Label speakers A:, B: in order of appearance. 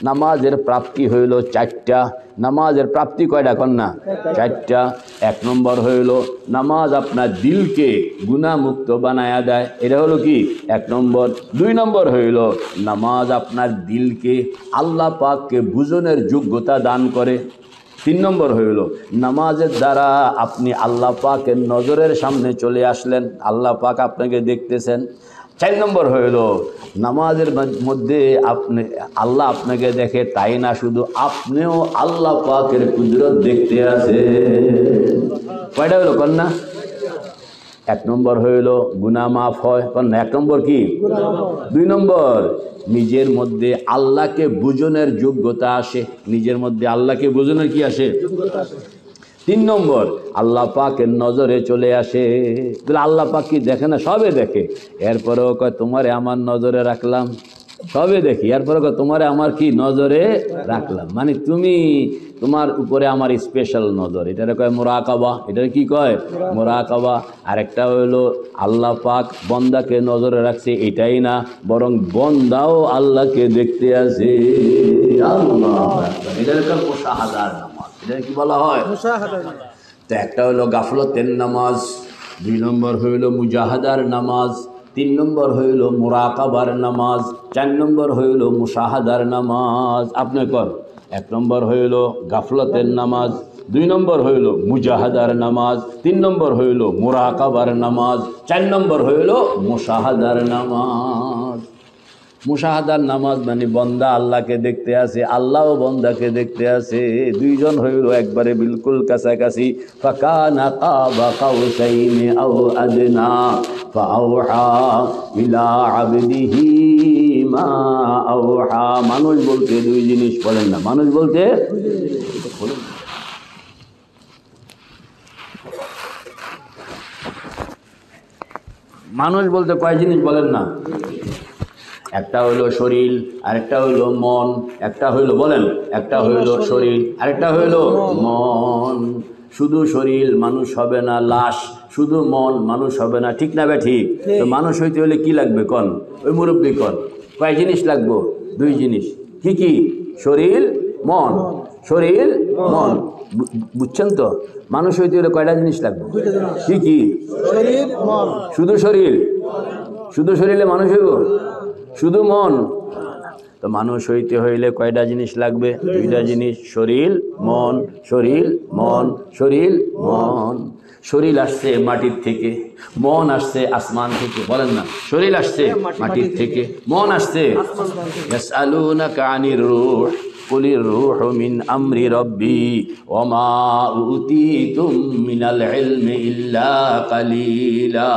A: নামাজের প্রাপ্তি হইল চারটা। নামাজের প্রাপ্তি কয়টা কন্যা? চারটা। 1 নম্বর হইল নামাজ আপনার দিলকে গুনাহমুক্ত বানায়া দেয়, এটা হলো কি 1 নম্বর। 2 নম্বর হইল নামাজ আপনার দিলকে আল্লাহ পাককে বুঝনের যোগ্যতা দান করে। 3 নম্বর হইল নামাজের দ্বারা আপনি আল্লাহ পাকের নজরের সামনে চলে আসলেন, আল্লাহ পাক আপনাকে দেখতেছেন। 4 নম্বর হইল নামাজের মধ্যে আপনি আল্লাহ আপনাকে দেখে, তাই না শুধু আপনিও আল্লাহ পাকের কুদরত দেখতে আছে। কয়টা হইল কন্যা? 1 নম্বর হইল গুনাহ মাফ হয় কন্যা। 1 নম্বর কি? 2 নম্বর নিজের মধ্যে আল্লাহকে বুঝনের যোগ্যতা আসে, নিজের মধ্যে আল্লাহকে বুঝনের কি আসে? 3 নম্বর আল্লাহ পাকের নজরে চলে আসে। আল্লাহ পাক কি দেখে না? সবে দেখে। এরপরেও কয় তোমারে আমার নজরে রাখলাম, সবে দেখি, এরপরে কয় তোমারে আমার কি নজরে রাখলাম, মানে তুমি তোমার উপরে আমার স্পেশাল নজর, এটারে কয় মুরাকাবা। এটারে কি কয়? মুরাকাবা। আরেকটা হইলো আল্লাহ পাক বন্দাকে নজরে রাখছে, এটাই না, বরং বন্দাও আল্লাহকে দেখতে আসে। আল্লাহ, এটারে কয় মুশাহাদার নামাজ। এটা কি বলা হয়? তো একটা হইল গাফলতের নামাজ, 2 নম্বর হইল মুজাহাদার নামাজ, 3 নম্বর হইল মুরাকাবার নামাজ, 4 নম্বর হইল মুশাহাদার নামাজ। আপনি কর 1 নম্বর হইল গাফলতের নামাজ, 2 নম্বর হইল মুজাহাদার নামাজ, 3 নম্বর হইল মুরাকাবার নামাজ, 4 নম্বর হইল মুশাহাদার নামাজ। মুশাহাদার নামাজ মানে বন্দা আল্লাহকে দেখতে আসে, আল্লাহও বন্দাকে দেখতে আসে, 2 জন হইল একবারে বিলকুল কাছাকাছি। ফাকানা কাবা কাউসাইনি আও আদনা ফাআওহা ইলা আবদিহি মা আওহা। মানুষ বলতে 2 জিনিস বলেন না, মানুষ বলতে মানুষ বলতে কয় জিনিস বলেন না? একটা হইলো শরীর, আরেকটা হইলো মন, একটা হইলো বলেন, একটা হইলো শরীর, আরেকটা হইলো মন। শুধু শরীর মানুষ হবে না, লাশ। শুধু মন মানুষ হবে না, ঠিক না বে ঠিক? তো মানুষ হইতে হলে কি লাগবে কন? ওই মুরব্বী কন, কয় জিনিস লাগবো? 2 জিনিস। কি কি? শরীর মন, শরীর মন। বুঝছেন তো? মানুষ হইতে হলে কয়টা জিনিস লাগবে? কি কি? শুধু শরীর? শুধু শরীরে মানুষ হইব? শুধু মন? তো মানুষ হইতে হইলে কয়টা জিনিস লাগবে? 2টা জিনিস, শরীর মন, শরীর মন, শরীর মন। শরীর আসছে মাটির থেকে, মন আসছে আসমান থেকে, বলেন না? শরীর আসছে মাটির থেকে, মন আসছে। ইয়াসআলুনাকা আনির রূহ কুলির রূহু মিন আমরি রাব্বি ওয়া মা উতীতুম মিনাল ইলমি ইল্লা কালিলা।